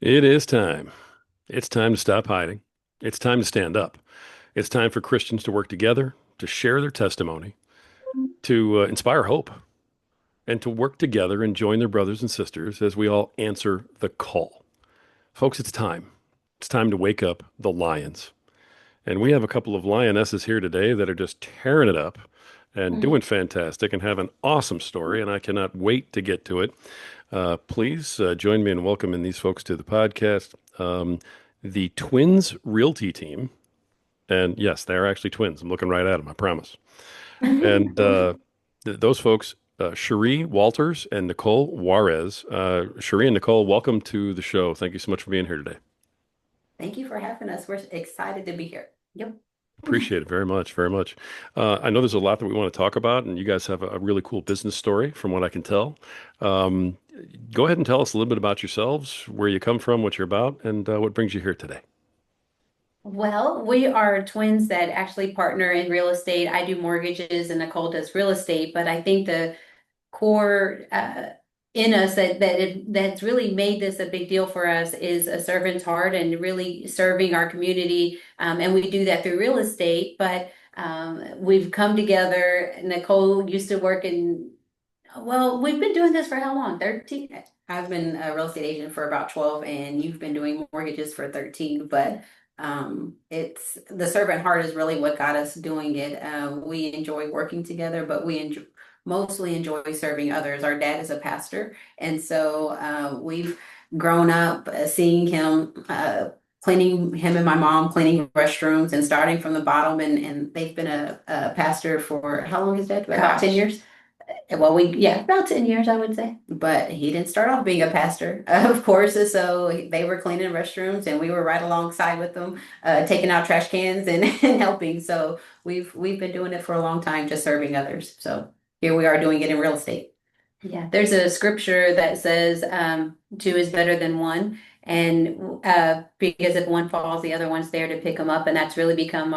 It is time. It's time to stop hiding. It's time to stand up. It's time for Christians to work together, to share their testimony, to inspire hope, and to work together and join their brothers and sisters as we all answer the call. Folks, it's time. It's time to wake up the lions. And we have a couple of lionesses here today that are just tearing it up and doing fantastic and have an awesome story. And I cannot wait to get to it. Please join me in welcoming these folks to the podcast. The Twins Realty team. And yes, they are actually twins. I'm looking right at them, I promise. And those folks, Cherie Walters and Nicole Juarez. Cherie and Nicole, welcome to the show. Thank you so much for being here today. Thank you for having us. We're excited to be here. Yep. Appreciate it very much, very much. I know there's a lot that we want to talk about, and you guys have a really cool business story from what I can tell. Um, Go ahead and tell us a little bit about yourselves, where you come from, what you're about, and what brings you here today. Well, we are twins that actually partner in real estate. I do mortgages and Nicole does real estate, but I think the core in us that's really made this a big deal for us is a servant's heart and really serving our community. And we do that through real estate, but we've come together. Nicole used to work in Well, we've been doing this for how long? 13? I've been a real estate agent for about 12, and you've been doing mortgages for 13. But it's the servant heart is really what got us doing it. We enjoy working together, but mostly enjoy serving others. Our dad is a pastor, and so we've grown up seeing cleaning him and my mom cleaning restrooms and starting from the bottom. And they've been a pastor for how long is that? About 10 years. Well, yeah, about 10 years, I would say. But he didn't start off being a pastor, of course. So they were cleaning restrooms and we were right alongside with them, taking out trash cans and, and helping. So we've been doing it for a long time, just serving others. So here we are doing it in real estate. Yeah, there's a scripture that says two is better than one. And because if one falls, the other one's there to pick them up. And that's really become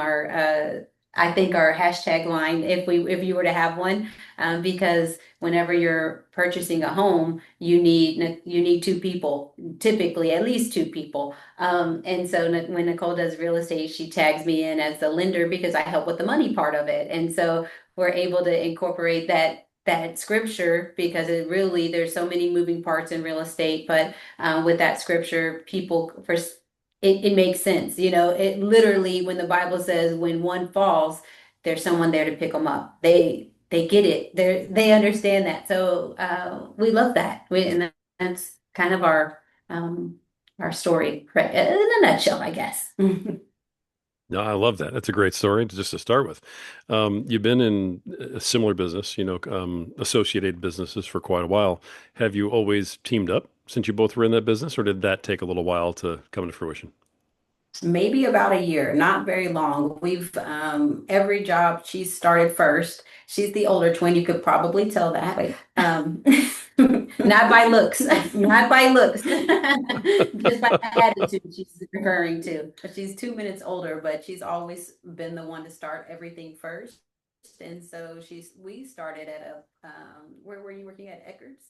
I think our hashtag line, if you were to have one, because whenever you're purchasing a home, you need two people, typically at least two people. And so when Nicole does real estate, she tags me in as the lender because I help with the money part of it. And so we're able to incorporate that scripture because there's so many moving parts in real estate, but with that scripture, it makes sense. It literally, when the Bible says when one falls, there's someone there to pick them up. They get it. They understand that. So we love that. And that's kind of our story, right? In a nutshell, I guess. No, I love that. That's a great story just to start with. You've been in a similar business, associated businesses for quite a while. Have you always teamed up since you both were in that business, or did that take a little while to come to fruition? Maybe about a year, not very long. We've every job she started first. She's the older twin. You could probably tell that. Not by looks, not by looks, just by attitude she's referring to. She's 2 minutes older, but she's always been the one to start everything first. And so we started at where were you working at, Eckerd's?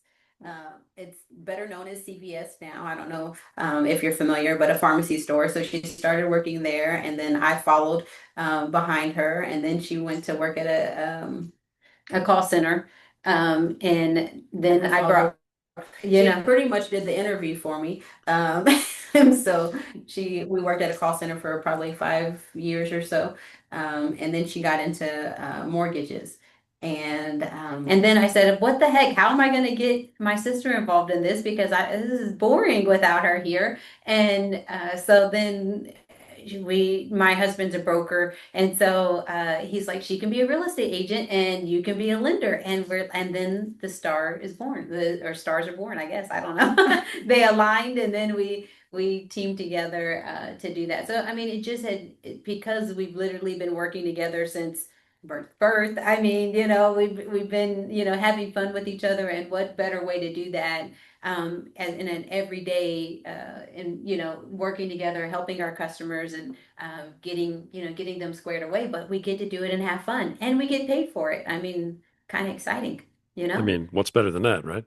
It's better known as CVS now. I don't know if you're familiar, but a pharmacy store. So she started working there, and then I followed behind her, and then she went to work at a call center. And then I brought, she pretty much did the interview for me. So we worked at a call center for probably 5 years or so. And then she got into mortgages. And then I said, what the heck? How am I going to get my sister involved in this? Because this is boring without her here. And so then my husband's a broker, and so he's like, she can be a real estate agent and you can be a lender, and then the star is born, or stars are born, I guess. I don't know. They aligned, and then we teamed together to do that. So I mean, because we've literally been working together since birth. I mean, we've been, having fun with each other, and what better way to do that as in an everyday and working together, helping our customers, and getting them squared away. But we get to do it and have fun, and we get paid for it. I mean, kind of exciting, you I know? mean, what's better than that, right?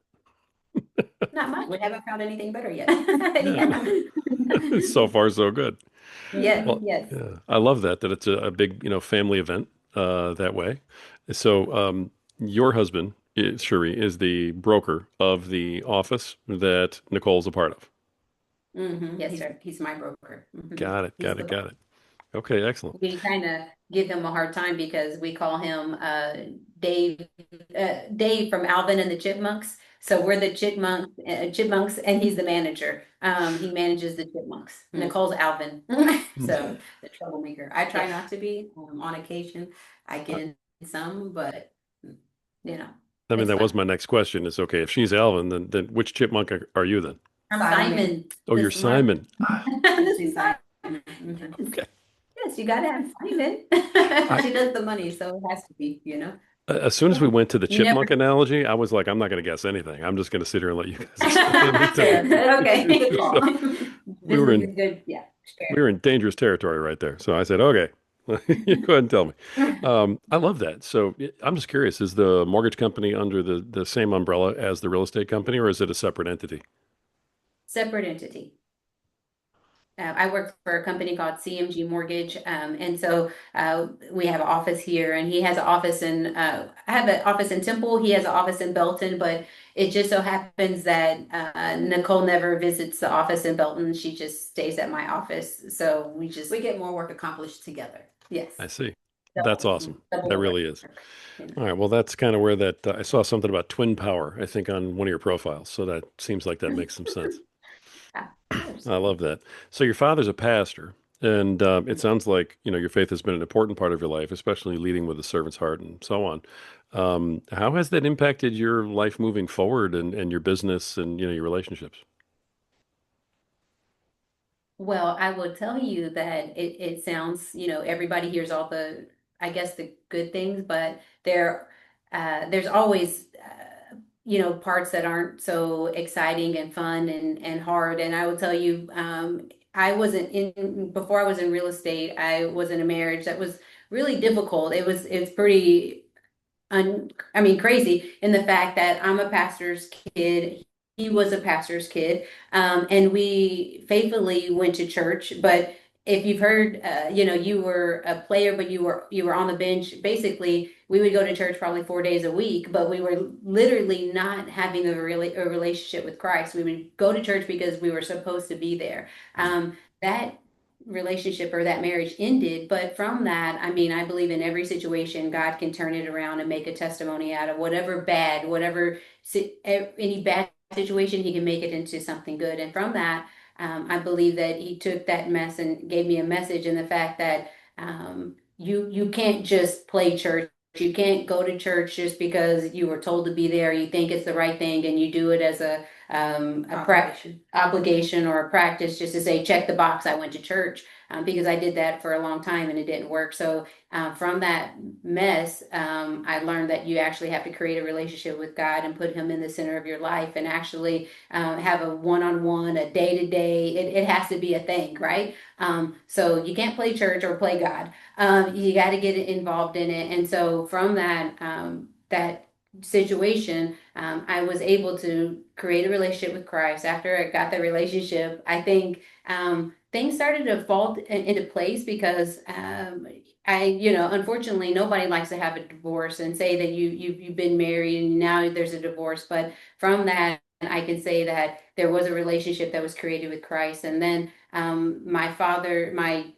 Not much. We haven't found anything better yet. Yeah. Yeah. So far, so good. Yes, Well, yes. yeah, I love that it's a big, family event that way. So, your husband, Cherie, is the broker of the office that Nicole's a part of. Yes, sir. He's my broker. Got it, He's got the it, boss. got it. Okay, excellent. We kind of give him a hard time because we call him Dave, Dave from Alvin and the Chipmunks. So we're the chipmunks, and he's the manager. He manages the chipmunks. Nicole's Alvin, so the troublemaker. I try not to be. On occasion, I get in some, but you know, I mean, it's that was fun. my next question is, okay, if she's Alvin, then which chipmunk are you then? I'm Simon, Oh, the you're smart. Simon. The smart. Yes, Okay. yes, you gotta have Simon. I She does the money, so it has to be. As soon as we Yeah. went to the You never. chipmunk analogy, I was like, I'm not going to guess anything. I'm just going to sit here and let you guys explain everything. Fair. Okay, good call. So we This were is a in good, yeah, we were in dangerous territory right there. So I said, okay, you go ahead and tell me. fair. I love that. So I'm just curious, is the mortgage company under the same umbrella as the real estate company, or is it a separate entity? Separate entity. I work for a company called CMG Mortgage, and so we have an office here, and he has an office in. I have an office in Temple. He has an office in Belton, but it just so happens that Nicole never visits the office in Belton. She just stays at my office, so we get more work accomplished together. Yes, I see. That's double awesome. double That the work. really is. You know. All right. Well, that's kind of where that I saw something about twin power, I think, on one of your profiles. So that seems like that makes some sense. Of course. I love that. So your father's a pastor, and it sounds like your faith has been an important part of your life, especially leading with a servant's heart and so on. How has that impacted your life moving forward and your business and your relationships? Well, I will tell you that it sounds, everybody hears all the, I guess, the good things, but there's always, parts that aren't so exciting and fun and hard. And I will tell you, before I was in real estate, I was in a marriage that was really difficult. It's pretty I mean, crazy in the fact that I'm a pastor's kid. He was a pastor's kid, and we faithfully went to church. But if you've heard, you were a player, but you were on the bench. Basically, we would go to church probably 4 days a week, but we were literally not having a relationship with Christ. We would go to church because we were supposed to be there. That relationship or that marriage ended. But from that, I mean, I believe in every situation, God can turn it around and make a testimony out of any bad situation, He can make it into something good. And from that, I believe that He took that mess and gave me a message in the fact that you can't just play church. You can't go to church just because you were told to be there. You think it's the right thing, and you do it as obligation or a practice just to say, check the box, I went to church, because I did that for a long time and it didn't work. So from that mess, I learned that you actually have to create a relationship with God and put Him in the center of your life and actually have a one-on-one, a day-to-day. It has to be a thing, right? So you can't play church or play God. You got to get involved in it. And so from that situation, I was able to create a relationship with Christ. After I got that relationship, I think things started to fall into place because unfortunately, nobody likes to have a divorce and say that you've been married and now there's a divorce. But from that, I can say that there was a relationship that was created with Christ. And then my father, my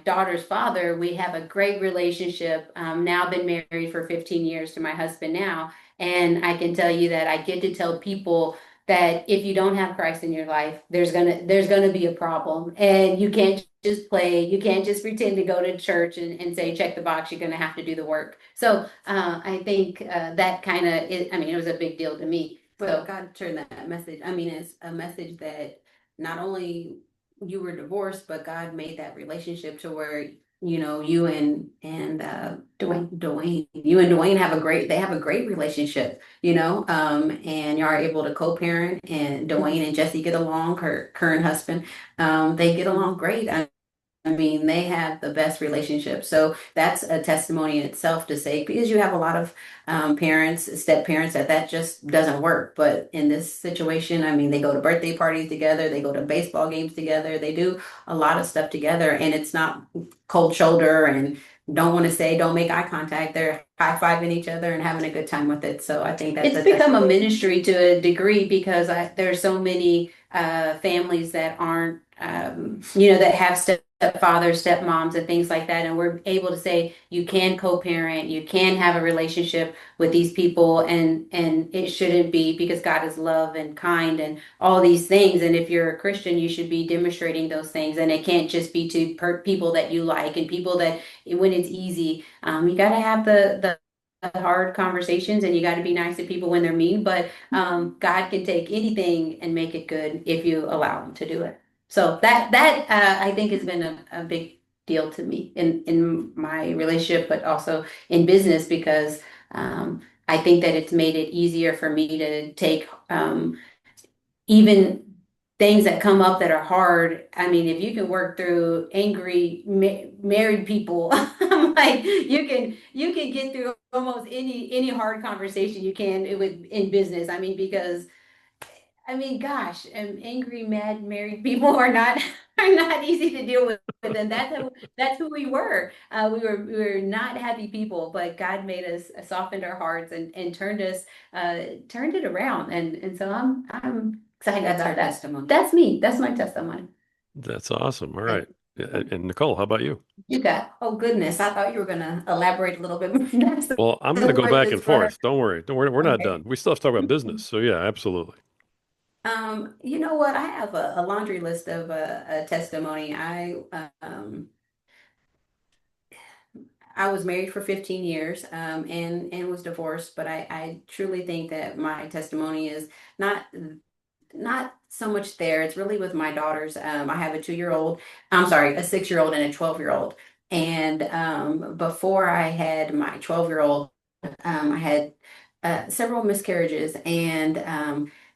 daughter's father, we have a great relationship. Now been married for 15 years to my husband now. And I can tell you that I get to tell people that if you don't have Christ in your life, there's gonna be a problem. And you can't just play, you can't just pretend to go to church and say, check the box, you're gonna have to do the work. So I think that kind of I mean, it was a big deal to me. But God turned that message. I mean, it's a message that not only you were divorced, but God made that relationship to where you and Dwayne have a great relationship, and you are able to co-parent, and Dwayne and Jesse get along, her current husband, they get along great. I mean, they have the best relationship. So that's a testimony in itself to say, because you have a lot of parents, step parents, that just doesn't work. But in this situation, I mean, they go to birthday parties together, they go to baseball games together, they do a lot of stuff together, and it's not cold shoulder and don't want to say, don't make eye contact. They're high-fiving each other and having a good time with it. So I think it's become a ministry to a degree because there's so many families that aren't, that have stepfathers, stepmoms, and things like that. And we're able to say you can co-parent, you can have a relationship with these people, and it shouldn't be because God is love and kind and all these things. And if you're a Christian, you should be demonstrating those things. And it can't just be to people that you like and people that when it's easy. You got to have the hard conversations and you got to be nice to people when they're mean, but God can take anything and make it good if you allow him to do it. So that I think has been a big deal to me in my relationship, but also in business because I think that it's made it easier for me to take even things that come up that are hard. I mean, if you can work through angry married people, I'm like you can get through almost any hard conversation you can with in business. I mean, because I mean, gosh, angry, mad, married people are not are not easy to deal with, and that's who we were. We were not happy people, but God made us softened our hearts and turned it around, and so I'm excited That's about our that. testimony. That's me. That's my testimony. That's awesome. All And right. And Nicole, how about you? you got Oh goodness, I thought you were gonna elaborate a little bit more. That's the Well, I'm going to go word back and that's gonna. forth. Don't worry. Don't worry. We're not Okay. done. We still have to talk about business. So yeah, absolutely. you know what? I have a laundry list of a testimony. I was married for 15 years and was divorced, but I truly think that my testimony is not not so much there. It's really with my daughters. I have a 2 year old, I'm sorry, a 6 year old and a 12 year old. And before I had my 12 year old, I had several miscarriages, and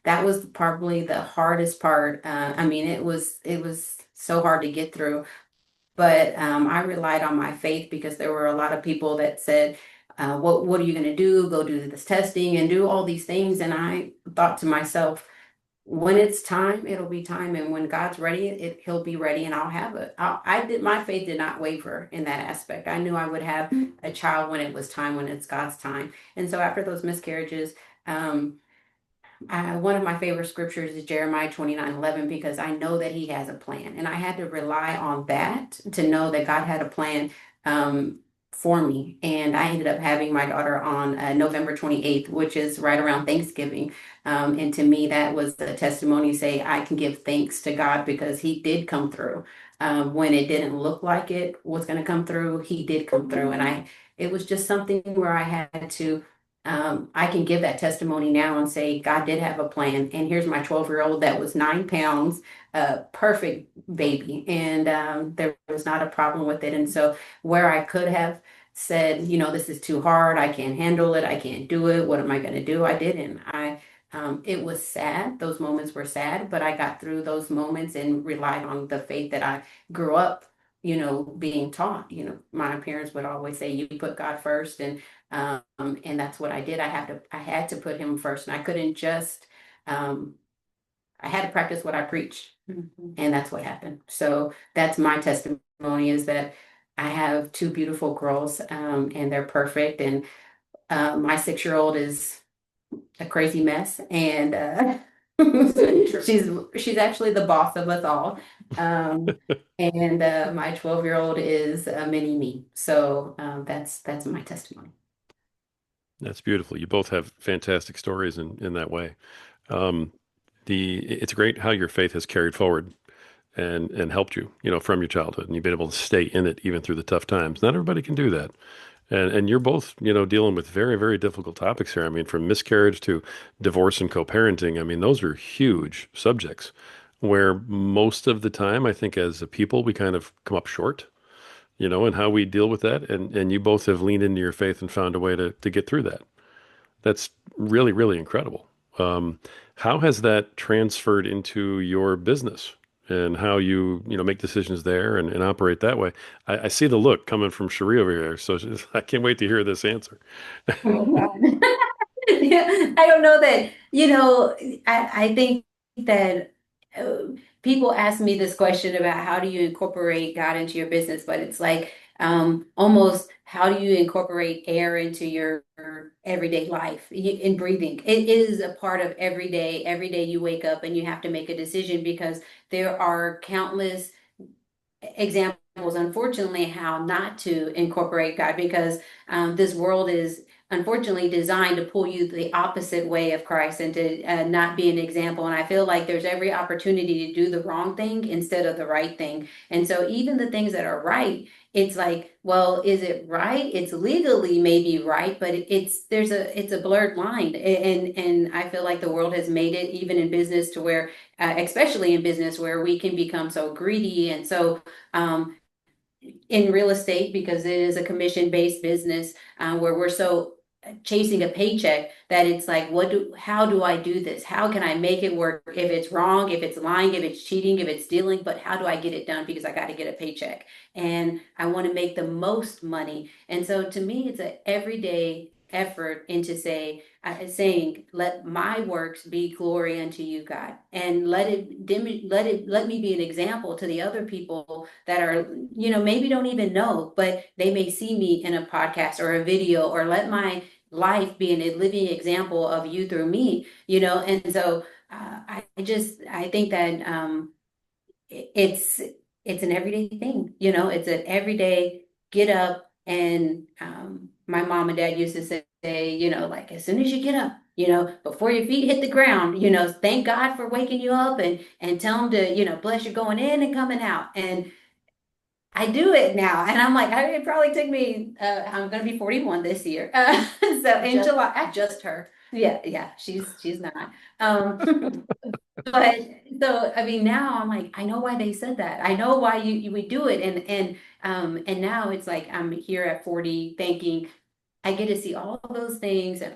that was probably the hardest part. I mean, it was so hard to get through, but I relied on my faith because there were a lot of people that said, what are you going to do? Go do this testing and do all these things. And I thought to myself, when it's time, it'll be time, and when God's ready, He'll be ready, and I'll have it. I did. My faith did not waver in that aspect. I knew I would have a child when it was time, when it's God's time. And so after those miscarriages, um, one of my favorite scriptures is Jeremiah 29:11 because I know that he has a plan. And I had to rely on that to know that God had a plan um, for me. And I ended up having my daughter on November 28th, which is right around Thanksgiving. And to me, that was the testimony to say I can give thanks to God because he did come through. When it didn't look like it was going to come through, he did come through. And it was just something where I had to I can give that testimony now and say, God did have a plan. And here's my 12-year-old that was 9 pounds, a perfect baby. And there was not a problem with it. And so, where I could have said, this is too hard, I can't handle it, I can't do it, what am I going to do? I didn't. It was sad. Those moments were sad, but I got through those moments and relied on the faith that I grew up, being taught. My parents would always say, you put God first. And that's what I did. I had to put him first, and I couldn't just, um, I had to practice what I preached, and that's what happened. So that's my testimony is that I have two beautiful girls, and they're perfect. And my 6 year old is a crazy mess, and she's actually the boss of us all. Um, and my 12 year old is a mini me. So that's my testimony. That's beautiful. You both have fantastic stories in that way. Um, it's great how your faith has carried forward and helped you, from your childhood, and you've been able to stay in it even through the tough times. Not everybody can do that. And you're both, dealing with very, very difficult topics here. I mean, from miscarriage to divorce and co-parenting, I mean, those are huge subjects where most of the time, I think as a people, we kind of come up short, and how we deal with that. And you both have leaned into your faith and found a way to get through that. That's really, really incredible. How has that transferred into your business? and how you make decisions there and operate that way. I see the look coming from Cherie over here, so I can't wait to hear this answer. Oh, God. Yeah, I don't know that, I think that people ask me this question about how do you incorporate God into your business, but it's like almost how do you incorporate air into your everyday life in breathing? It is a part of every day. Every day you wake up and you have to make a decision because there are countless examples, unfortunately, how not to incorporate God because this world is unfortunately designed to pull you the opposite way of Christ and to not be an example. And I feel like there's every opportunity to do the wrong thing instead of the right thing. And so even the things that are right, it's like, well, is it right? It's legally maybe right, but it's a blurred line. And I feel like the world has made it even in business to where, especially in business, where we can become so greedy and so um, in real estate because it is a commission-based business where we're so chasing a paycheck that it's like, how do I do this? How can I make it work? If it's wrong, if it's lying, if it's cheating, if it's stealing, but how do I get it done? Because I got to get a paycheck and I want to make the most money. And so to me, it's an everyday effort into saying, let my works be glory unto you, God, and let me be an example to the other people that are, maybe don't even know, but they may see me in a podcast or a video, or let my life be a living example of you through me, and so I think that it's it's an everyday thing, it's an everyday get up and my mom and dad used to say, like as soon as you get up, before your feet hit the ground, thank God for waking you up and tell them to, bless you going in and coming out. And I do it now. And I'm like, it probably took me, I'm going to be 41 this year. So in July, Just her. yeah, she's not. But so I mean now I'm like I know why they said that. I know why you would do it and now it's like I'm here at 40 thinking I get to see all those things and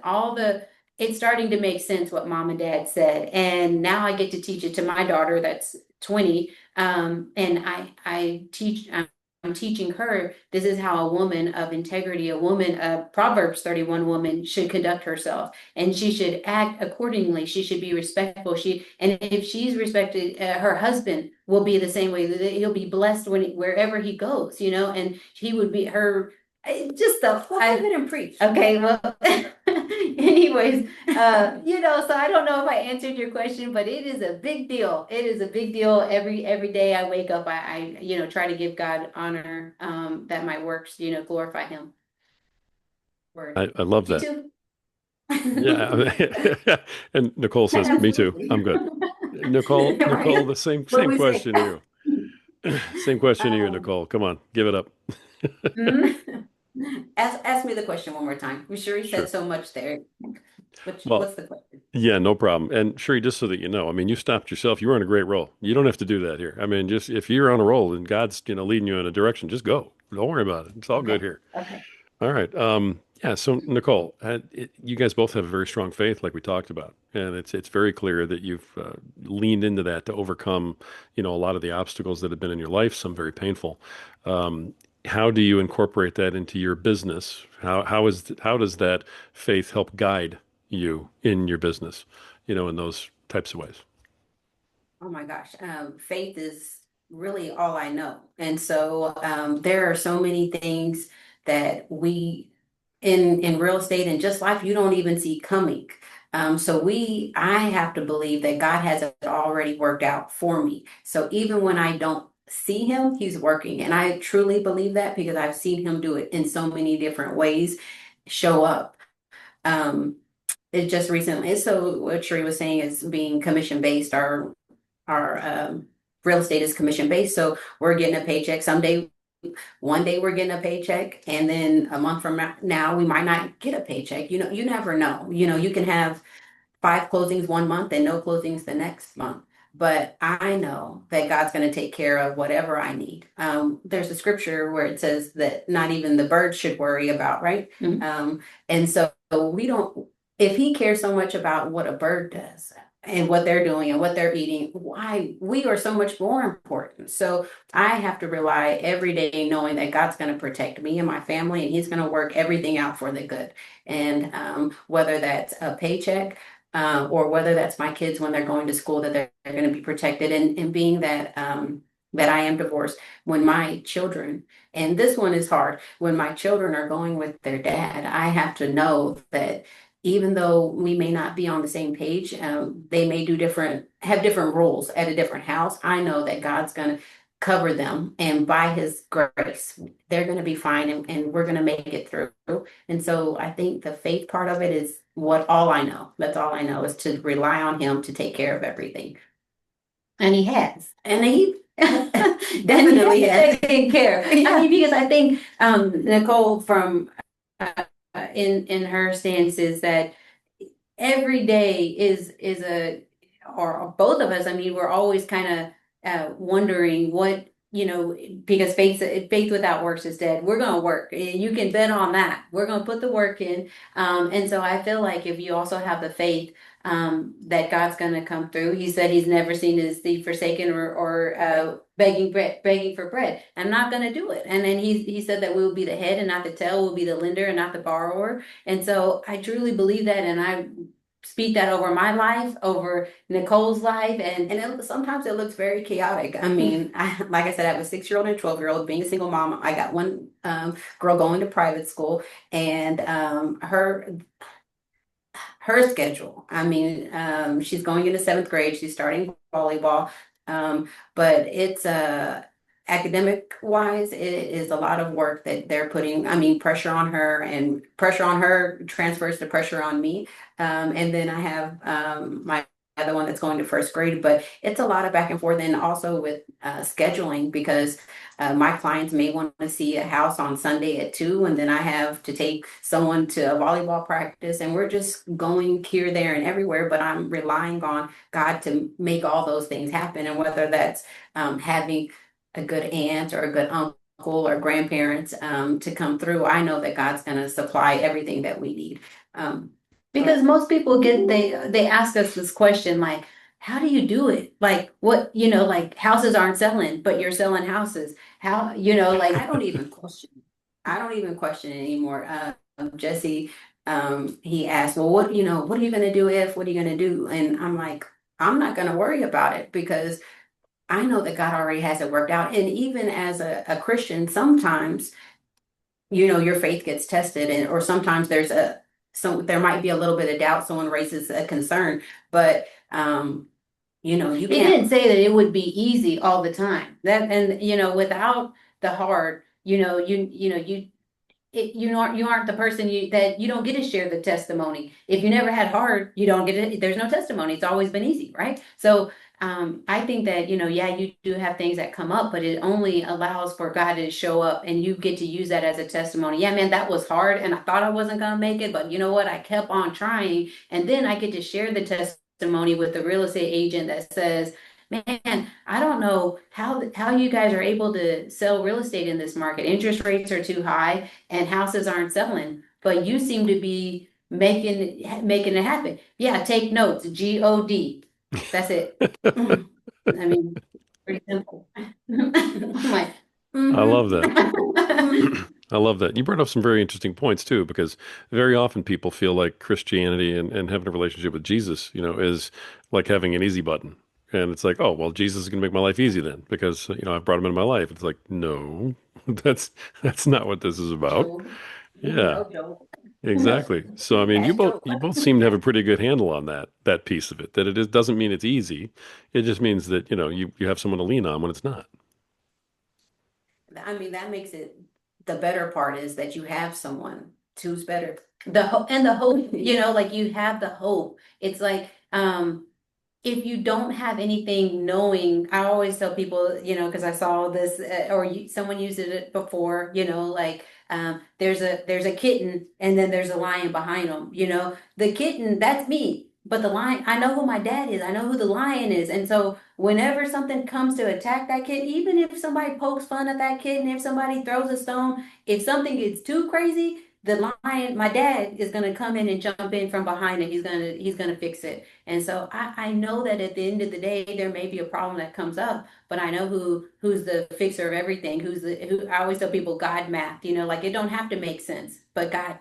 it's starting to make sense what mom and dad said. And now I get to teach it to my daughter that's 20. And I'm teaching her this is how a woman of integrity, a Proverbs 31 woman should conduct herself. And she should act accordingly. She should be respectful. And if she's respected, her husband will be the same way. He'll be blessed wherever he goes, and he would be her just the Well, go ahead and preach. okay, well, anyways, so I don't know if I answered your question, but it is a big deal. It is a big deal. Every day I wake up, I try to give God honor, that my works, glorify Him. Word. I love You that. too. Yeah. And Nicole says, "Me too. Absolutely. I'm good." Nicole, Right. the same What same we say? question to you. Same question to you, Um, Nicole. Come on, give it up. Mhm. ask me the question one more time. I'm sure he said Sure. so much there. Well, What's the question? yeah, no problem. And Sherry, just so that you know, I mean, you stopped yourself. You were on a great roll. You don't have to do that here. I mean, just if you're on a roll and God's, leading you in a direction, just go. Don't worry about it. It's all good Okay. here. Okay. All right. Yeah. So Nicole, you guys both have a very strong faith, like we talked about, and it's very clear that you've leaned into that to overcome, a lot of the obstacles that have been in your life, some very painful. Um, how do you incorporate that into your business? How does that faith help guide you in your business, in those types of ways? Oh my gosh. Faith is really all I know. And so there are so many things that we in real estate and just life you don't even see coming. I have to believe that God has it already worked out for me. So even when I don't see him, he's working. And I truly believe that because I've seen him do it in so many different ways show up. Um, it just recently, so what Cherie was saying is being commission based. Our real estate is commission based, so we're getting a paycheck. One day we're getting a paycheck, and then a month from now we might not get a paycheck. You never know. You can have 5 closings one month and no closings the next month. But I know that God's going to take care of whatever I need. There's a scripture where it says that not even the birds should worry about, right? Mhm. And so we don't. If He cares so much about what a bird does, and what they're doing and what they're eating, why we are so much more important. So I have to rely every day knowing that God's going to protect me and my family, and He's going to work everything out for the good. And whether that's a paycheck, or whether that's my kids when they're going to school, that they're going to be protected. And being that that I am divorced, when my children, and this one is hard, when my children are going with their dad, I have to know that even though we may not be on the same page, they may have different roles at a different house. I know that God's going to cover them, and by His grace, they're going to be fine, and we're going to make it through. And so I think the faith part of it is what all I know. That's all I know, is to rely on Him to take care of everything. And he has. And He Definitely definitely has. taken care. I mean, because I think Nicole from in her stance is that every day is a, or both of us, I mean, we're always kind of wondering what, because faith without works is dead. We're going to work, and you can bet on that. We're going to put the work in. And so I feel like if you also have the faith that God's going to come through. He said He's never seen His seed forsaken, or begging for bread. I'm not going to do it. And then he said that we will be the head and not the tail. We'll be the lender and not the borrower. And so I truly believe that, and I speak that over my life, over Nicole's life, sometimes it looks very chaotic. I mean, like I said, I have a 6-year-old and a 12-year-old. Being a single mom, I got one girl going to private school, and her schedule. I mean, she's going into 7th grade. She's starting volleyball, but it's academic wise, it is a lot of work that they're putting. I mean, pressure on her, and pressure on her transfers to pressure on me. And then I have my other one that's going to 1st grade, but it's a lot of back and forth, and also with scheduling, because my clients may want to see a house on Sunday at 2, and then I have to take someone to a volleyball practice, and we're just going here, there, and everywhere. But I'm relying on God to make all those things happen, and whether that's having a good aunt or a good uncle or grandparents to come through, I know that God's going to supply everything that we need. Um, Because most people they ask us this question, like, how do you do it? Like, what, like, houses aren't selling, but you're selling houses. How, like, I don't even question. I don't even question it anymore. Jesse, he asked, "Well, what are you going to do if? What are you going to do?" And I'm like, "I'm not going to worry about it, because I know that God already has it worked out." And even as a Christian, sometimes, your faith gets tested, or sometimes there might be a little bit of doubt. Someone raises a concern, but you He can't. didn't say that it would be easy all the time. That, and without the hard, you aren't the person that you don't get to share the testimony. If you never had hard, you don't get it. There's no testimony. It's always been easy, right? So I think that, yeah, you do have things that come up, but it only allows for God to show up, and you get to use that as a testimony. Yeah, man, that was hard, and I thought I wasn't gonna make it, but you know what? I kept on trying, and then I get to share the testimony with the real estate agent that says, man, I don't know how you guys are able to sell real estate in this market. Interest rates are too high and houses aren't selling, but you seem to be making it happen. Yeah, take notes. God. That's it. I mean, pretty simple. I'm like, I love Mm-hmm. that. I love that. You brought up some very interesting points too, because very often people feel like Christianity and having a relationship with Jesus, is like having an easy button. And it's like, oh, well, Jesus is going to make my life easy then, because, I've brought him into my life. It's like, no, that's not what this is about. Joe. Yeah, No, Joe. exactly. So, I mean, you That's both Joe. you both seem to have a pretty good handle on that piece of it, that doesn't mean it's easy. It just means that, you have someone to lean on when it's not. I mean, that makes it, the better part is that you have someone who's better. the hope and the hope, like, you have the hope. It's like, if you don't have anything knowing, I always tell people, because I saw this, someone used it before, like, there's a kitten, and then there's a lion behind them. The kitten, that's me, but the lion, I know who my dad is. I know who the lion is, and so whenever something comes to attack that kid, even if somebody pokes fun at that kid, and if somebody throws a stone, if something gets too crazy, the line, my dad is gonna come in and jump in from behind and he's gonna fix it. And so I know that at the end of the day, there may be a problem that comes up, but I know who's the fixer of everything, who I always tell people God math, like it don't have to make sense, but God,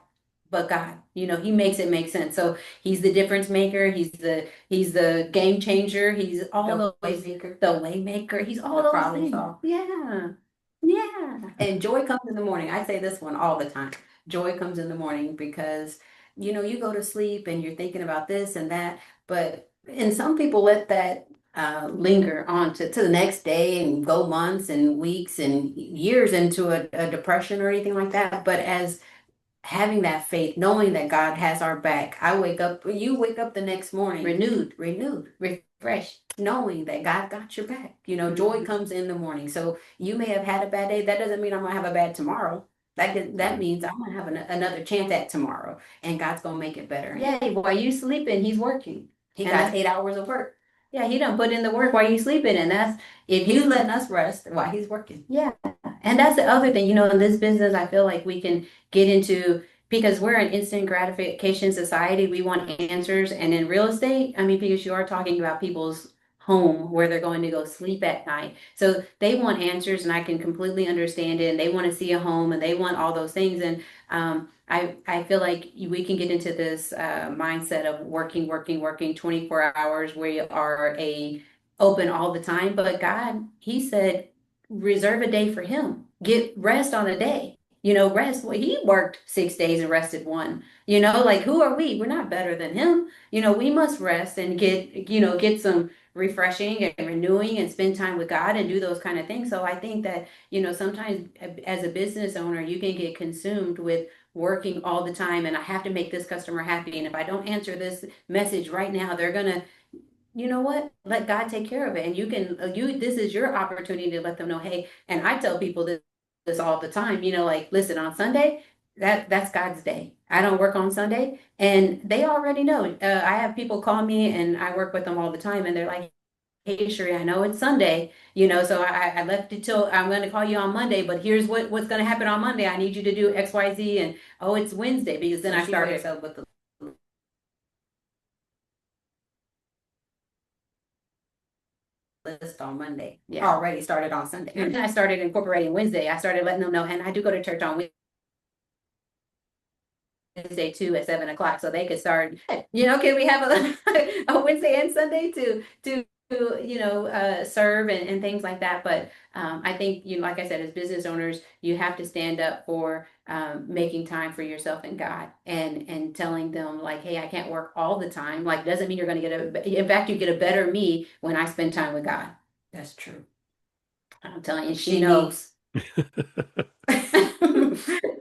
he makes it make sense. So he's the difference maker, he's the game changer, he's all The those, waymaker. the way maker, he's all The those problem things. solver. Yeah. Yeah. And joy comes in the morning. I say this one all the time. Joy comes in the morning because, you go to sleep and you're thinking about this and that, and some people let that linger on to the next day and go months and weeks and years into a depression or anything like that. But as having that faith, knowing that God has our back, you wake up the next morning renewed, refreshed, knowing that God got your back. Joy comes in the morning. So you may have had a bad day. That doesn't mean I'm gonna have a bad tomorrow. That means I'm gonna have another chance at tomorrow, and God's gonna make it better. Yeah, while you sleeping, He's working. He got 8 hours of work. Yeah, He done put in the work while you sleeping, and that's if He's letting us rest while He's working. Yeah, and that's the other thing. In this business, I feel like we can get into, because we're an instant gratification society. We want answers. And in real estate, I mean, because you are talking about people's home where they're going to go sleep at night. So they want answers, and I can completely understand it. And they want to see a home, and they want all those things. And I feel like we can get into this mindset of working 24 hours where you are open all the time. But God, He said, reserve a day for Him. Get rest on a day. Rest. Well, He worked 6 days and rested one. Like, who are we? We're not better than Him. We must rest and get some refreshing and renewing and spend time with God and do those kind of things. So I think that, sometimes as a business owner, you can get consumed with working all the time, and I have to make this customer happy. And if I don't answer this message right now, they're gonna, you know what? Let God take care of it. And this is your opportunity to let them know, hey, and I tell people this all the time, like, listen, on Sunday, that's God's day. I don't work on Sunday. And they already know. I have people call me and I work with them all the time, and they're like, hey, Cherie, I know it's Sunday, so I left it till I'm going to call you on Monday, but here's what's going to happen on Monday. I need you to do X, Y, Z. And oh, it's Wednesday, because then I started up with the list on Monday. Yeah. Already started on Sunday. And then I started incorporating Wednesday. I started letting them know, and I do go to church on Wednesday too at 7 o'clock, so they could start. Can we have a Wednesday and Sunday to serve and things like that. But I think, like I said, as business owners, you have to stand up for making time for yourself and God, and telling them, like, hey, I can't work all the time. Like, doesn't mean you're going to in fact, you get a better me when I spend time with God. That's true. I'm telling you, she knows.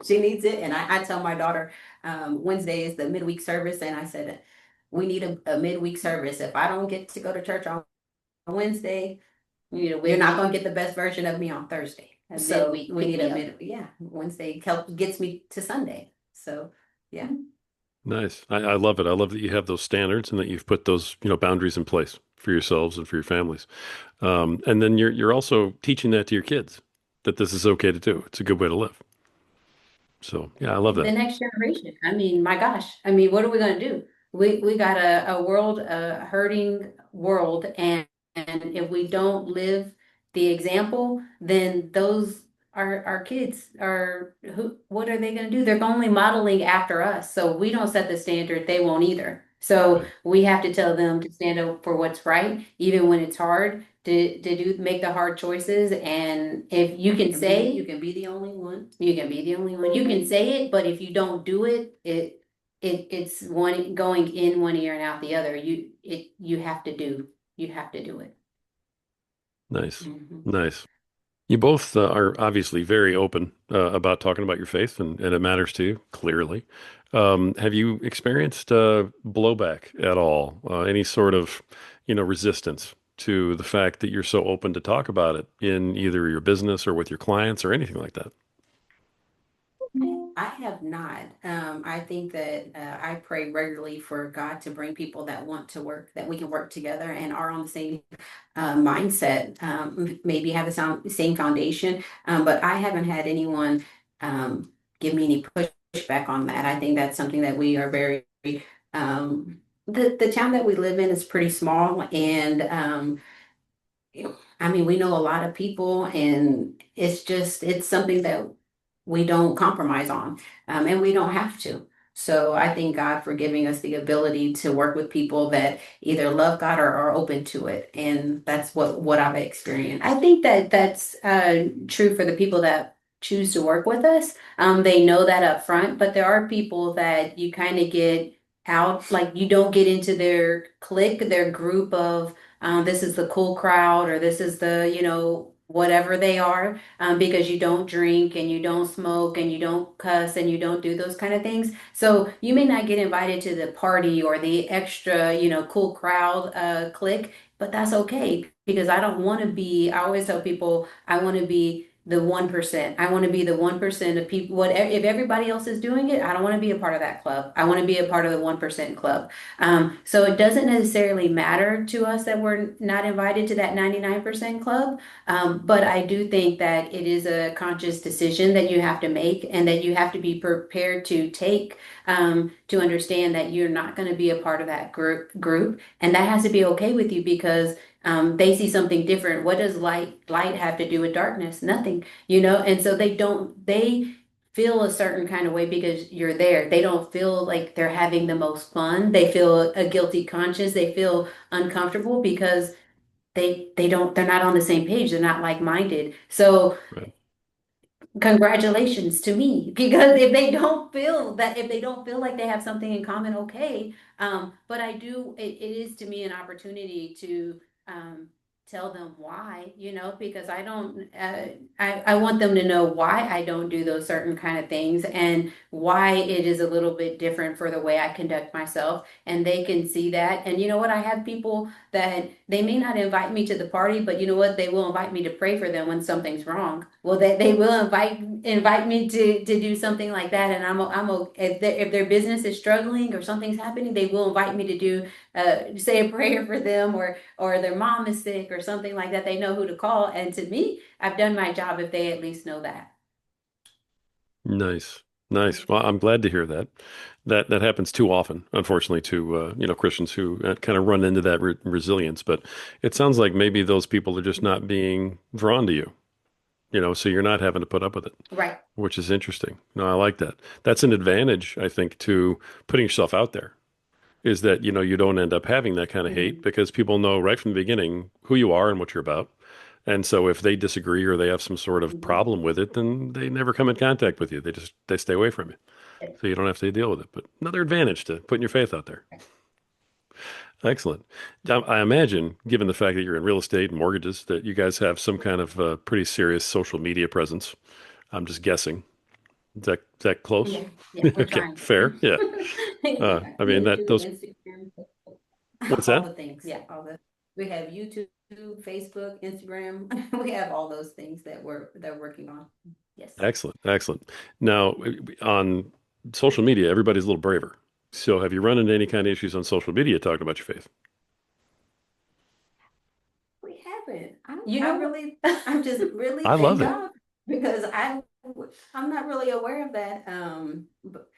She needs it. And I tell my daughter, Wednesday is the midweek service. And I said, we need a midweek service. If I don't get to go to church on Wednesday, you're not going to get the best version of me on Thursday. So we need a Wednesday gets me to Sunday. So, yeah. Nice. I love it. I love that you have those standards and that you've put those, boundaries in place for yourselves and for your families. And then you're also teaching that to your kids, that this is okay to do. It's a good way to live. So yeah, I love The that. next generation. I mean, my gosh. I mean, what are we going to do? We got a world, a hurting world, and if we don't live the example, then those our kids are what are they going to do? They're only modeling after us. So we don't set the standard, they won't either. So Right. we have to tell them to stand up for what's right, even when it's hard, to make the hard choices. And if you can say, you can be the only one. you can be the only one. You can say it, but if you don't do it, it's one going in one ear and out the other. You have to do it. Nice. Mhm. Nice. You both are obviously very open about talking about your faith, and it matters to you, clearly. Have you experienced blowback at all? Any sort of, resistance to the fact that you're so open to talk about it in either your business or with your clients or anything like that? I have not. I think that I pray regularly for God to bring people that want to work, that we can work together and are on the same mindset, maybe have the same foundation. But I haven't had anyone give me any push back on that. I think that's something that we are very, the town that we live in is pretty small, and I mean, we know a lot of people, and it's something that we don't compromise on, and we don't have to. So I thank God for giving us the ability to work with people that either love God or are open to it. And that's what I've experienced. I think that that's true for the people that choose to work with us. They know that up front, but there are people that you kind of get out, like you don't get into their clique, their group of this is the cool crowd or this is the, whatever they are, because you don't drink and you don't smoke and you don't cuss and you don't do those kind of things. So you may not get invited to the party or the extra, cool crowd clique, but that's okay because I don't want to be, I always tell people, I want to be the 1%. I want to be the 1% of people. What if everybody else is doing it? I don't want to be a part of that club. I want to be a part of the 1% club. So it doesn't necessarily matter to us that we're not invited to that 99% club. But I do think that it is a conscious decision that you have to make and that you have to be prepared to take to understand that you're not going to be a part of that group, and that has to be okay with you because they see something different. What does light have to do with darkness? Nothing, and so they feel a certain kind of way because you're there. They don't feel like they're having the most fun. They feel a guilty conscience. They feel uncomfortable because they're not on the same page. They're not like-minded. So Right. congratulations to me because if they don't feel like they have something in common, okay. But it is to me an opportunity to tell them why, because I don't I want them to know why I don't do those certain kind of things and why it is a little bit different for the way I conduct myself, and they can see that. And you know what, I have people that they may not invite me to the party, but you know what? They will invite me to pray for them when something's wrong. Well, they will invite me to do something like that, and if their business is struggling or something's happening, they will invite me to do say a prayer for them, or their mom is sick or something like that. They know who to call, and to me, I've done my job if they at least know that. Nice. Nice. Well, I'm glad to hear that. That happens too often, unfortunately, to Christians who kind of run into that resilience. But it sounds like maybe those people are just not being drawn to you, so you're not having to put up with it, Right. which is interesting. No, I like that. That's an advantage, I think, to putting yourself out there, is that, you don't end up having that kind of hate Mhm. because people know right from the beginning who you are and what you're about. And so if they disagree or they have some sort of Mhm. problem with it, then they never come in contact with you. They stay away from you. So you don't have to deal with it. But another advantage to putting your faith out there. Excellent. I imagine, given the fact that you're in real estate and mortgages, that you guys have some kind of pretty serious social media presence. I'm just guessing. Is that close? Yeah, yeah, we're Okay, trying. fair. Yeah. I mean that YouTube, those. Instagram, What's all that? the things. Yeah, all the we have YouTube, Facebook, Instagram. We have all those things that they're working on. Yes. Excellent, excellent. Now, on social media, everybody's a little braver. So, have you run into any kind of issues on social media talking about your faith? We haven't. You I know, really, I'm just really I thank love it. God because I'm not really aware of that. But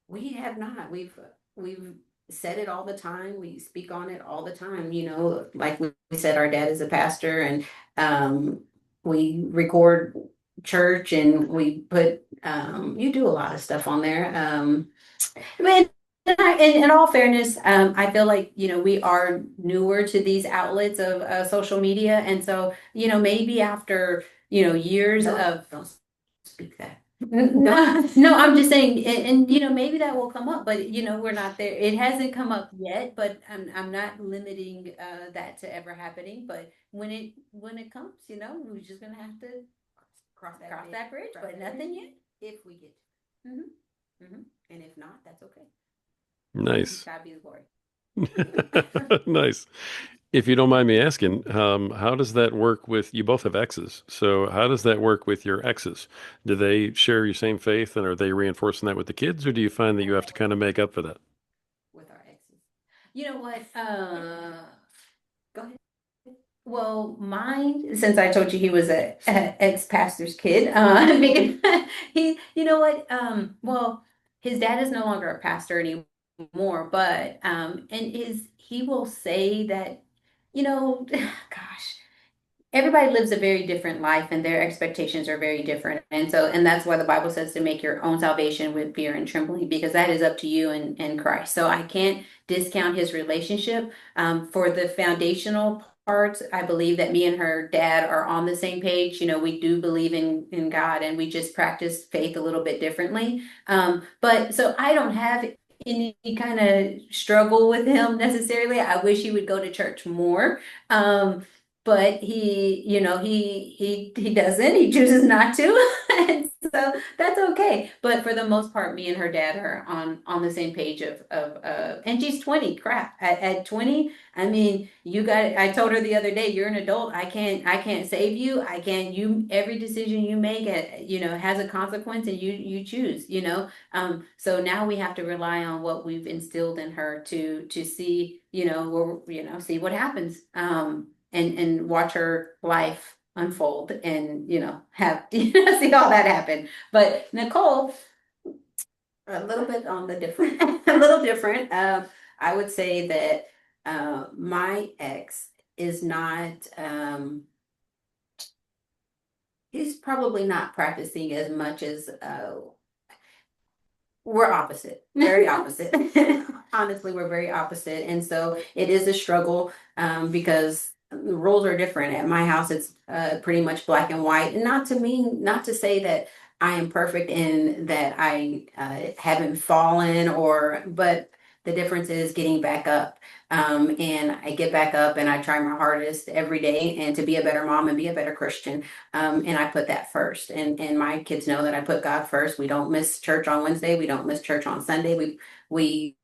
we have not. We've said it all the time. We speak on it all the time. Like we said, our dad is a pastor, and we record church, and we put you do a lot of stuff on there. I mean, in all fairness, I feel like, we are newer to these outlets of social media. And so, maybe after, years of, Don't speak that. no, no, I'm just saying, maybe that will come up, but, we're not there. It hasn't come up yet, but I'm not limiting that to ever happening. But when it comes, we're just gonna have to cross that bridge, but nothing yet. If we get, Hmm. Hmm. and if not, that's okay. Nice. God be the glory. Nice. If you don't mind me asking, how does that work with you both have exes? So how does that work with your exes? Do they share your same faith and are they reinforcing that with the kids, or do you find that you have to kind of make up for that? With our exes. You know what? Go ahead. Well, mine, since I told you he was a ex-pastor's kid, because he, you know what? Well, his dad is no longer a pastor anymore, but and he will say that, gosh, everybody lives a very different life and their expectations are very different. And that's why the Bible says to make your own salvation with fear and trembling, because that is up to you and Christ. So I can't discount his relationship. For the foundational parts, I believe that me and her dad are on the same page. We do believe in God and we just practice faith a little bit differently. But so I don't have any kind of struggle with him necessarily. I wish he would go to church more. But he doesn't. He chooses not to, and so that's okay. But for the most part, me and her dad are on the same page and she's 20. Crap, at 20, I mean, you got. I told her the other day, you're an adult. I can't save you. I can't. You every decision you make, has a consequence, and you choose. So now we have to rely on what we've instilled in her to see, see what happens. And watch her life unfold and have see all that happen. But Nicole, a little bit on the different, a little different. I would say that my ex is not. He's probably not practicing as much as we're opposite, very opposite. Honestly, we're very opposite. And so it is a struggle because the rules are different. At my house, it's pretty much black and white. And not to say that I am perfect and that I haven't fallen but the difference is getting back up. And I get back up and I try my hardest every day and to be a better mom and be a better Christian. And I put that first. And my kids know that I put God first. We don't miss church on Wednesday. We don't miss church on Sunday. We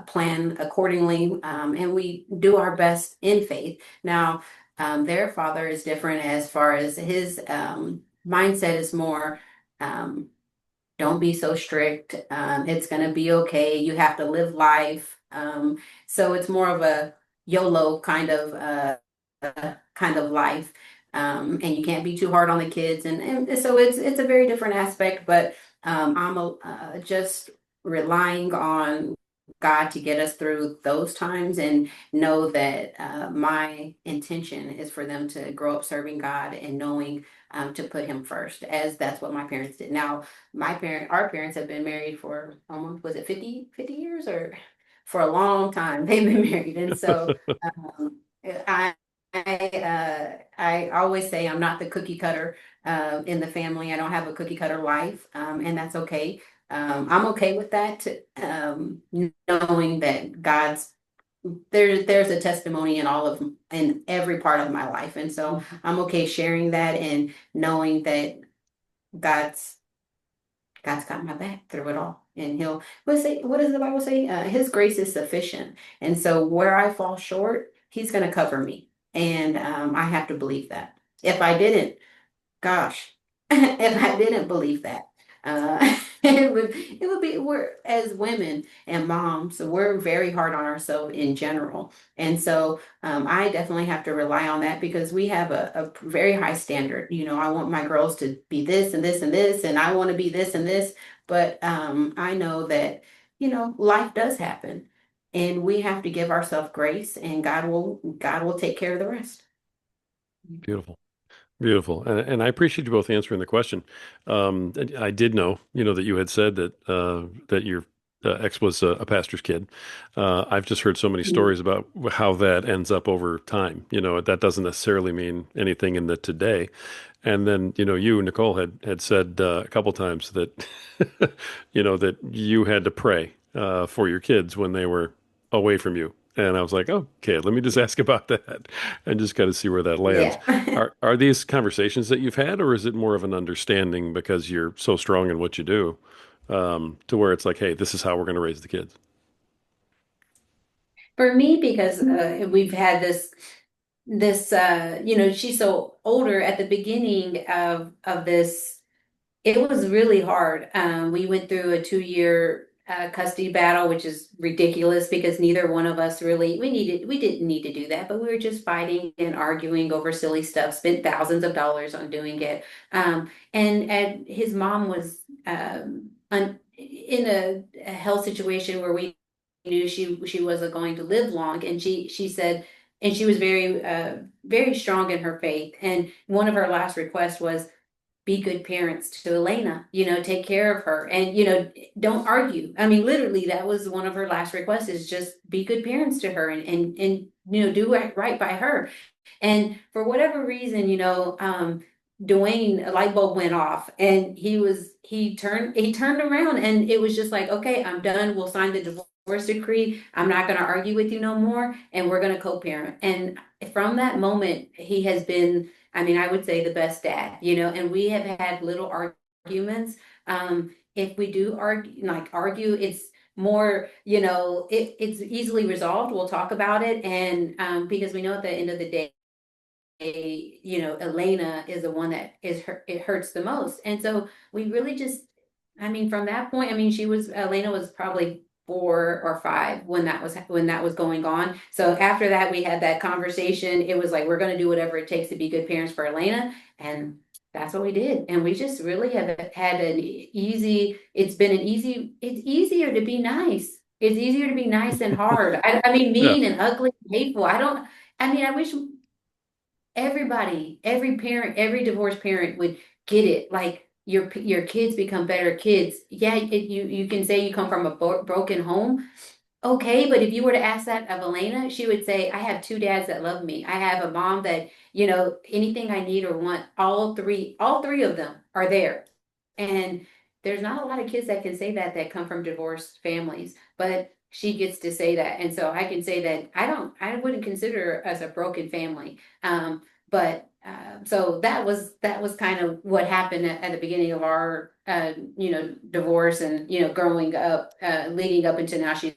plan accordingly, and we do our best in faith. Now, their father is different as far as his mindset is more. Um, don't be so strict. It's going to be okay. You have to live life. So it's more of a YOLO kind of life. And you can't be too hard on the kids. And so it's a very different aspect, but just relying on God to get us through those times and know that my intention is for them to grow up serving God and knowing to put him first, as that's what my parents did. Now, our parents have been married for almost, was it 50 years or for a long time they've been married. And so um, I, I always say I'm not the cookie cutter in the family. I don't have a cookie cutter life, and that's okay. I'm okay with that, knowing that there's a testimony in every part of my life, and so I'm okay sharing that and knowing that God's God's got my back through it all. And what does the Bible say? His grace is sufficient. And so where I fall short, he's going to cover me. And I have to believe that. If I didn't, gosh, if I didn't believe that, it would be, we're as women and moms, so we're very hard on ourselves in general. And so I definitely have to rely on that because we have a very high standard. I want my girls to be this and this and this, and I want to be this and this. But I know that, life does happen and we have to give ourselves grace and God will take care of the rest. Beautiful. Beautiful. And I appreciate you both answering the question. And I did know, that you had said that your ex was a pastor's kid. I've just heard so many stories about how that ends up over time. That doesn't necessarily mean anything in the today. And then, you, Nicole, had said a couple times that, that you had to pray for your kids when they were away from you. And I was like, okay, let me just ask about that and just kind of see where that lands. Yeah. Are these conversations that you've had, or is it more of an understanding because you're so strong in what you do, to where it's like, hey, this is how we're going to raise the kids? For me, because we've had she's so older at the beginning of this. It was really hard. We went through a 2 year custody battle, which is ridiculous because neither one of us really we didn't need to do that, but we were just fighting and arguing over silly stuff, spent thousands of dollars on doing it. And his mom was in a health situation where we knew she wasn't going to live long, and she said, and she was very strong in her faith, and one of her last requests was be good parents to Elena, take care of her and, don't argue. I mean, literally, that was one of her last requests is just be good parents to her and do right by her. And for whatever reason, Dwayne, a light bulb went off and he turned around and it was just like, okay, I'm done. We'll sign the divorce decree. I'm not going to argue with you no more. And we're going to co-parent. And from that moment, he has been, I mean, I would say the best dad, and we have had little arguments. If we do argue, it's more, it's easily resolved. We'll talk about it. And because we know at the end of the day, Elena is the one that it hurts the most. And so we really just, I mean, from that point, I mean, Elena was probably 4 or 5 when that was going on. So after that, we had that conversation. It was like, we're going to do whatever it takes to be good parents for Elena. And that's what we did. And we just really have had it's easier to be nice. It's easier to be nice than hard. I mean, Yeah. mean and ugly and hateful. I wish every parent, every divorced parent would get it. Like your kids become better kids. Yeah, you can say you come from a broken home. Okay, but if you were to ask that of Elena, she would say, I have 2 dads that love me. I have a mom that, anything I need or want, all three of them are there. And there's not a lot of kids that can say that come from divorced families, but she gets to say that. And so I can say that I wouldn't consider us a broken family. But so that was kind of what happened at the beginning of our divorce and growing up, leading up into now she's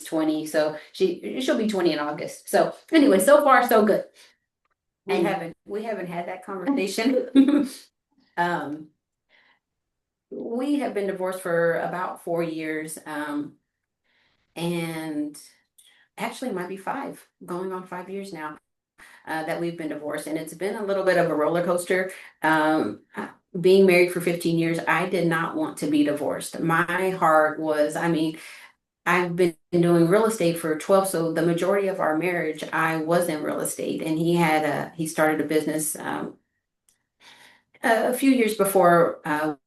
20, so she'll be 20 in August. So anyway, so far so good. We haven't had that conversation. Um, we have been divorced for about 4 years, and actually it might be 5, going on 5 years now, that we've been divorced, and it's been a little bit of a roller coaster. Being married for 15 years, I did not want to be divorced. My heart was, I mean, I've been doing real estate for 12, so the majority of our marriage, I was in real estate, and he started a business a few years before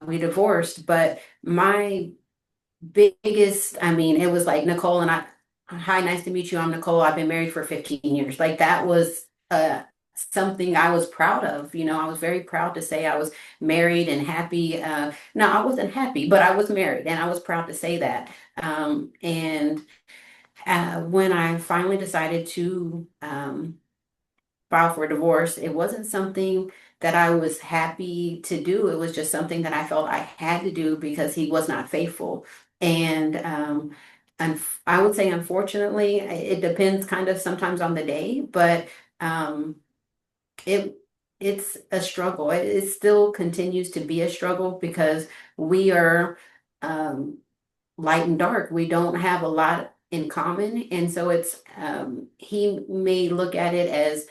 we divorced. But my biggest, I mean, it was like Nicole and I, hi, nice to meet you. I'm Nicole. I've been married for 15 years. Like that was something I was proud of. I was very proud to say I was married and happy. No, I wasn't happy, but I was married and I was proud to say that. And when I finally decided to file for divorce, it wasn't something that I was happy to do. It was just something that I felt I had to do because he was not faithful. And I would say, unfortunately, it depends kind of sometimes on the day, but um, it it's a struggle. It still continues to be a struggle because we are um, light and dark. We don't have a lot in common, and so he may look at it as,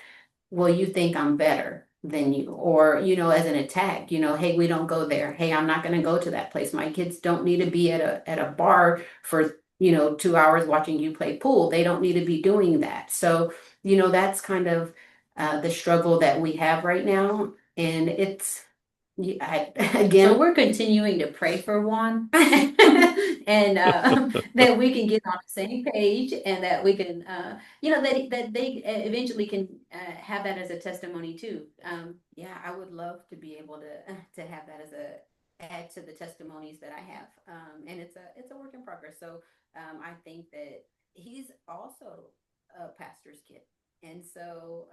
well, you think I'm better than you, or, as an attack, hey, we don't go there. Hey, I'm not going to go to that place. My kids don't need to be at a bar for, 2 hours watching you play pool. They don't need to be doing that. So, that's kind of the struggle that we have right now. And it's, So again, we're continuing to pray for Juan and that we can get on the same page and that we can, that they eventually can have that as a testimony too. yeah, I would love to be able to have that as a add to the testimonies that I have. And it's a work in progress. So I think that he's also a pastor's kid. And so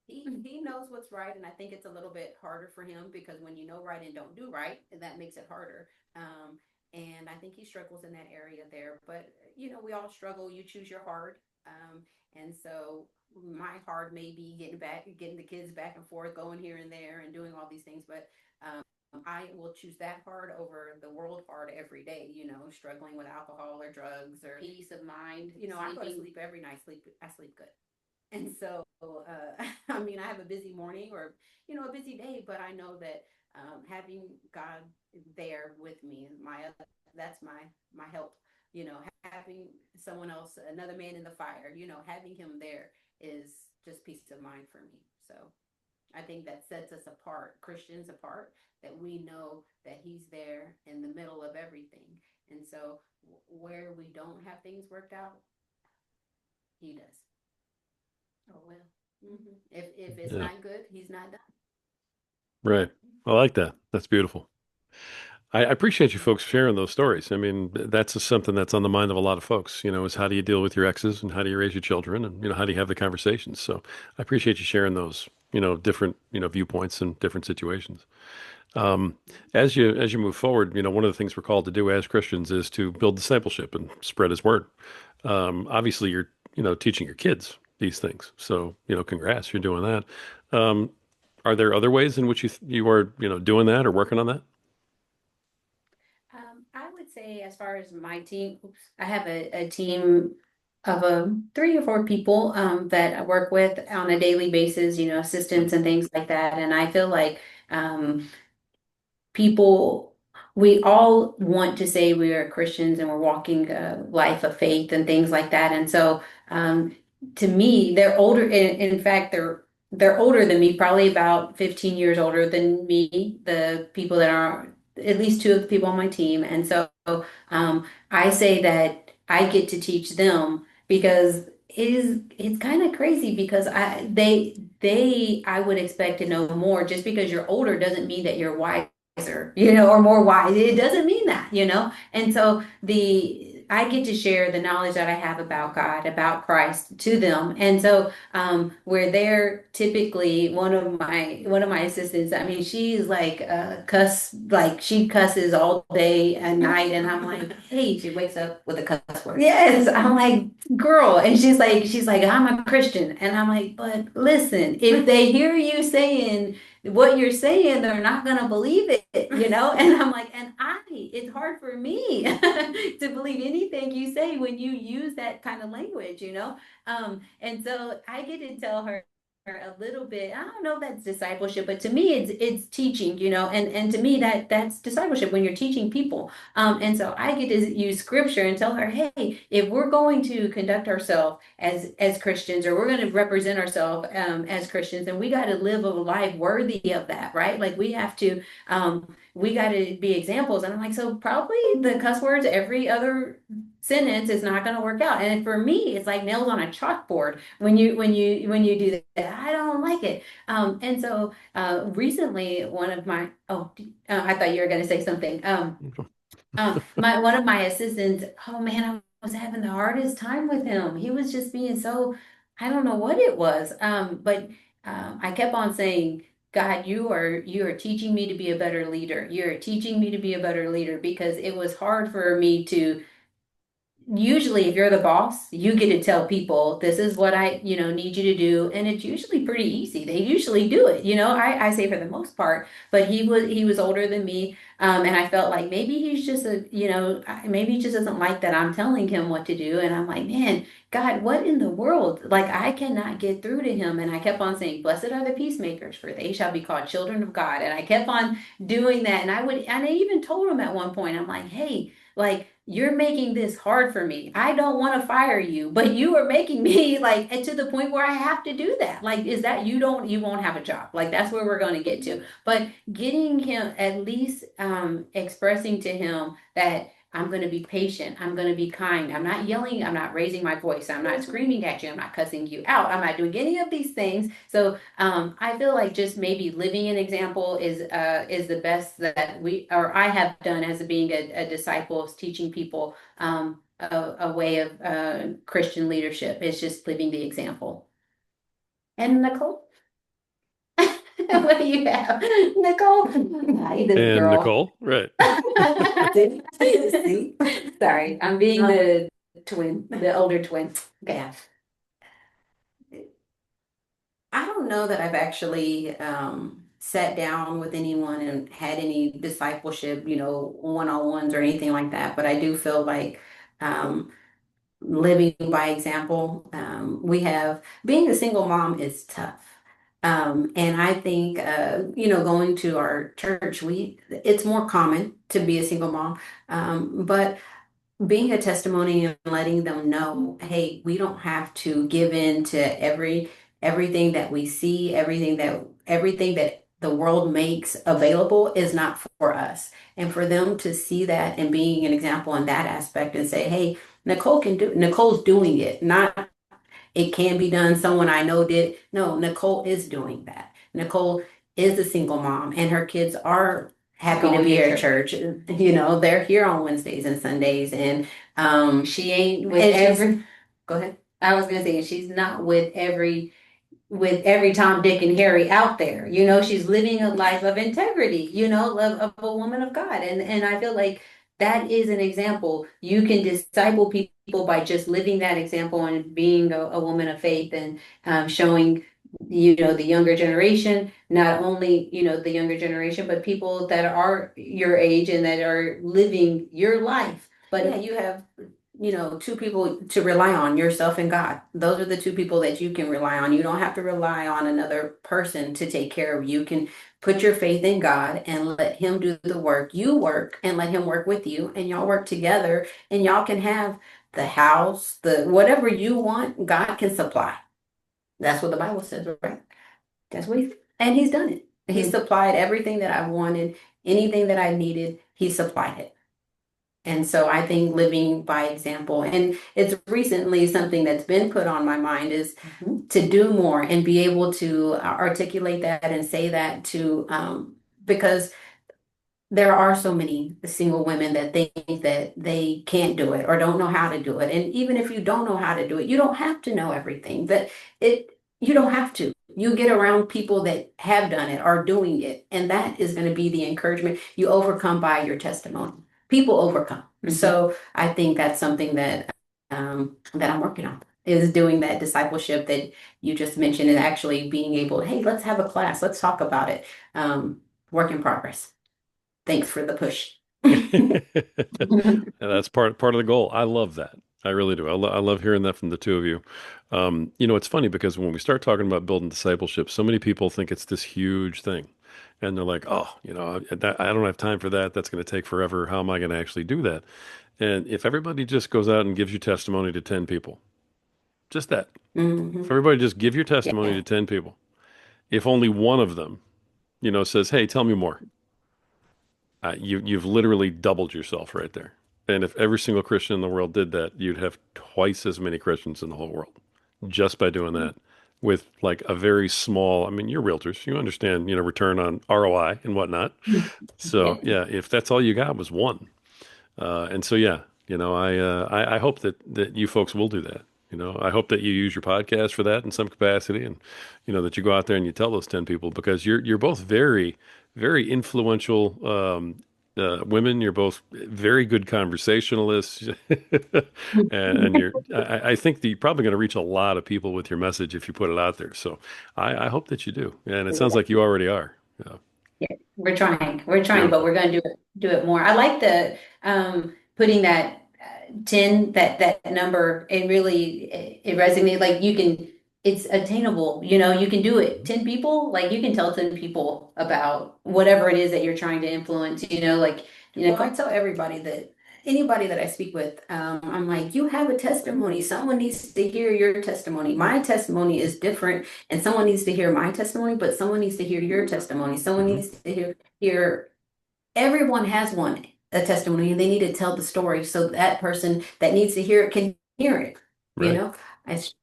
he knows what's right, and I think it's a little bit harder for him because when you know right and don't do right, that makes it harder. And I think he struggles in that area there. But we all struggle. You choose your hard, and so my hard may be getting the kids back and forth, going here and there, and doing all these things. But I will choose that hard over the world hard every day, struggling with alcohol or drugs or peace of mind. I go to sleep every night, I sleep good. And so, I mean, I have a busy morning or, a busy day, but I know that having God there with me, that's my help. Having someone else, another man in the fire, having him there is just peace of mind for me. So I think that sets us apart, Christians apart, that we know that he's there in the middle of everything. And so where we don't have things worked out, he does. Oh well. If it's Yeah. not good, he's not done. Right. I like that. That's beautiful. I appreciate you folks sharing those stories. I mean, that's just something that's on the mind of a lot of folks, is how do you deal with your exes and how do you raise your children and, how do you have the conversations? So I appreciate you sharing those, different, viewpoints and different situations. Um, as you move forward, one of the things we're called to do as Christians is to build discipleship and spread His word. Obviously, you're teaching your kids these things, so congrats, you're doing that. Um, are there other ways in which you are doing that or working on that? I would say, as far as my team, I have a team of 3 or 4 people that I work with on a daily basis, assistants and things like that. And I feel like um, people, we all want to say we are Christians and we're walking a life of faith and things like that. And so, um, to me, they're older. In fact, they're older than me, probably about 15 years older than me. The people that are at least two of the people on my team, and so I say that I get to teach them because it's kind of crazy because I would expect to know more. Just because you're older doesn't mean that you're wiser, or more wise. It doesn't mean that. And so I get to share the knowledge that I have about God, about Christ to them. And so where they're typically one of my assistants, I mean, she's like like she cusses all day and night, and I'm like, hey, She wakes up with a cuss word. yes, I'm like, girl, and she's like, I'm a Christian, and I'm like, but listen, if they hear you saying what you're saying, they're not gonna believe it. And I'm like, it's hard for me to believe anything you say when you use that kind of language. And so I get to tell her a little bit. I don't know if that's discipleship, but to me, it's teaching. And to me, that's discipleship when you're teaching people. And so I get to use scripture and tell her, hey, if we're going to conduct ourselves as Christians, or we're going to represent ourselves as Christians, and we got to live a life worthy of that, right? Like we got to be examples. And I'm like, so probably the cuss words every other sentence is not going to work out. And for me, it's like nails on a chalkboard when you do that. I don't like it. And so recently, I thought you were going to say something. My one of my assistants, oh man, I was having the hardest time with him. He was just being so, I don't know what it was. But I kept on saying, God, you are teaching me to be a better leader. You're teaching me to be a better leader, because it was hard for me to, usually if you're the boss, you get to tell people this is what I need you to do, and it's usually pretty easy. They usually do it. I say for the most part. But he was older than me, and I felt like maybe he's just maybe he just doesn't like that I'm telling him what to do. And I'm like, man, God, what in the world? Like, I cannot get through to him. And I kept on saying, blessed are the peacemakers, for they shall be called children of God. And I kept on doing that. And I even told him at one point, I'm like, hey, like, you're making this hard for me. I don't want to fire you, but you are making me like to the point where I have to do that. Like, is that you won't have a job. Like, that's where we're going to get to. But getting him, at least expressing to him that I'm going to be patient. I'm going to be kind. I'm not yelling. I'm not raising my voice. I'm not screaming at you. I'm not cussing you out. I'm not doing any of these things. So I feel like just maybe living an example is the best that we or I have done as being a disciple, is teaching people a way of Christian leadership. It's just living the example. And Nicole, what do you have? Nicole, hi, this And girl. Nicole, right? See? Sorry, I'm being the twin, the older twin. Okay. I don't know that I've actually sat down with anyone and had any discipleship, one-on-ones or anything like that. But I do feel like um, living by example. We have being a single mom is tough. And I think, going to our church, it's more common to be a single mom. But being a testimony and letting them know, hey, we don't have to give in to everything that we see, everything that the world makes available is not for us. And for them to see that and being an example in that aspect and say, hey, Nicole's doing it, not it can be done. Someone I know did. No, Nicole is doing that. Nicole is a single mom, and her kids are happy to Going be to here at church. church. They're here on Wednesdays and Sundays, and She ain't with and every, go ahead. I was gonna say, she's not with every Tom, Dick, and Harry out there. She's living a life of integrity, of a woman of God. And I feel like that is an example. You can disciple people by just living that example and being a woman of faith and showing, the younger generation, not only, the younger generation, but people that are your age and that are living your life. But Yeah, you have, two people to rely on, yourself and God. Those are the two people that you can rely on. You don't have to rely on another person to take care of you. You can put your faith in God and let Him do the work. You work and let Him work with you, and y'all work together, and y'all can have the house, the whatever you want, God can supply. That's what the Bible says, right? That's what and He's done it. He supplied everything that I wanted, anything that I needed, He supplied it. And so I think living by example, and it's recently something that's been put on my mind is to do more and be able to articulate that and say that because there are so many single women that think that they can't do it or don't know how to do it. And even if you don't know how to do it, you don't have to know everything. It you don't have to. You get around people that have done it, are doing it, and that is going to be the encouragement. You overcome by your testimony. People overcome. So I think that's something that I'm working on is doing that discipleship that you just mentioned and actually being able, hey, let's have a class, let's talk about it. Work in progress. Thanks for the push. And that's part of the goal. I love that. I really do. I love hearing that from the two of you. It's funny because when we start talking about building discipleship, so many people think it's this huge thing. And they're like, oh, I don't have time for that. That's going to take forever. How am I going to actually do that? And if everybody just goes out and gives your testimony to 10 people, just that. If Hmm. everybody just give your testimony Yeah. to 10 people, if only one of them, says, hey, tell me more, you've literally doubled yourself right there. And if every single Christian in the world did that, you'd have twice as many Christians in the whole world just by doing that with like a very small, I mean, you're realtors, you understand, return on ROI and whatnot. So Yeah. yeah, if that's all you got was one. And so, yeah, I hope that you folks will do that. I hope that you use your podcast for that in some capacity, and that you go out there and you tell those 10 people because you're both very, very influential women. You're both very good conversationalists, and I think that you're probably going to reach a lot of people with your message if you put it out there. So I hope that you do, and it sounds like you already are. Yeah, Yeah, we're trying, but beautiful. we're gonna do it more. I like the putting that 10, that number, it really it resonated. Like it's attainable, you can do it. 10 people, like you can tell 10 people about whatever it is that you're trying to influence, like, Well, I tell everybody that anybody that I speak with, I'm like, you have a testimony. Someone needs to hear your testimony. My testimony is different, and someone needs to hear my testimony, but someone needs to hear your testimony. Someone Hmm. needs to hear everyone has one, a testimony, and they need to tell the story so that person that needs to hear it can hear it. You Right. know, it's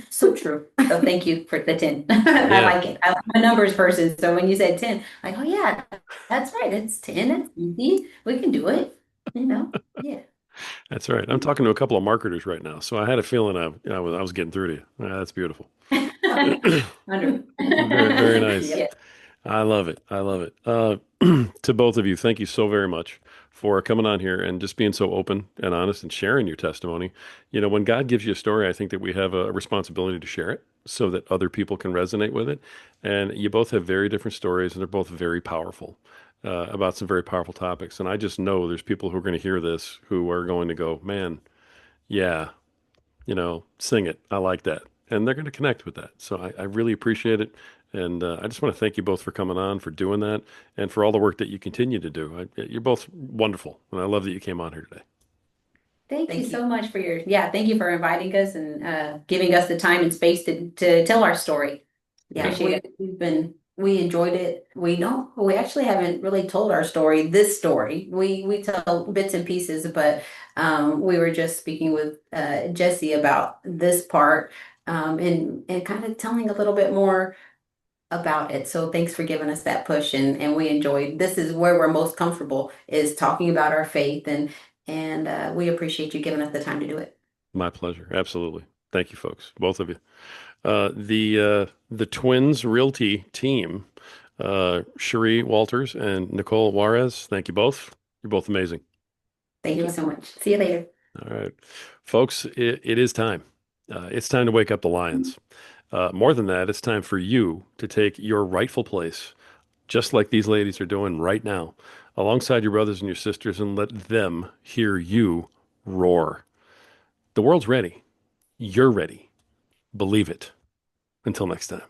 so true. so thank you for the 10. I Yeah. like it. I'm a numbers person. So when you said 10, like, oh yeah, that's right. It's 10. It's easy. We can do it. Yeah. That's right. I'm talking to a couple of marketers right now, so I had a feeling I was getting through to you. That's beautiful. 100. Very, very nice. Yeah. I love it. I love it. To both of you, thank you so very much for coming on here and just being so open and honest and sharing your testimony. When God gives you a story, I think that we have a responsibility to share it. so that other people can resonate with it. And you both have very different stories, and they're both very powerful about some very powerful topics. And I just know there's people who are going to hear this who are going to go, man, yeah, sing it. I like that. And they're going to connect with that. So I really appreciate it. And I just want to thank you both for coming on, for doing that, and for all the work that you continue to do. You're both wonderful. And I love that you came on here today. Thank you Thank you. so much for thank you for inviting us and giving us the time and space to tell our story. Yeah, Appreciate it. we enjoyed it. We actually haven't really told our story, this story. We tell bits and pieces, but we were just speaking with Jesse about this part, and kind of telling a little bit more about it. So thanks for giving us that push, and we enjoyed. This is where we're most comfortable, is talking about our faith, and we appreciate you giving us the time to do it. My pleasure. Absolutely. Thank you, folks, both of you. The Twins Realty team, Cherie Walters and Nicole Juarez. Thank you both. You're both amazing. Thank you so much. See you later. All right, folks, it is time. It's time to wake up the lions. More than that, it's time for you to take your rightful place, just like these ladies are doing right now, alongside your brothers and your sisters, and let them hear you roar. The world's ready. You're ready. Believe it. Until next time.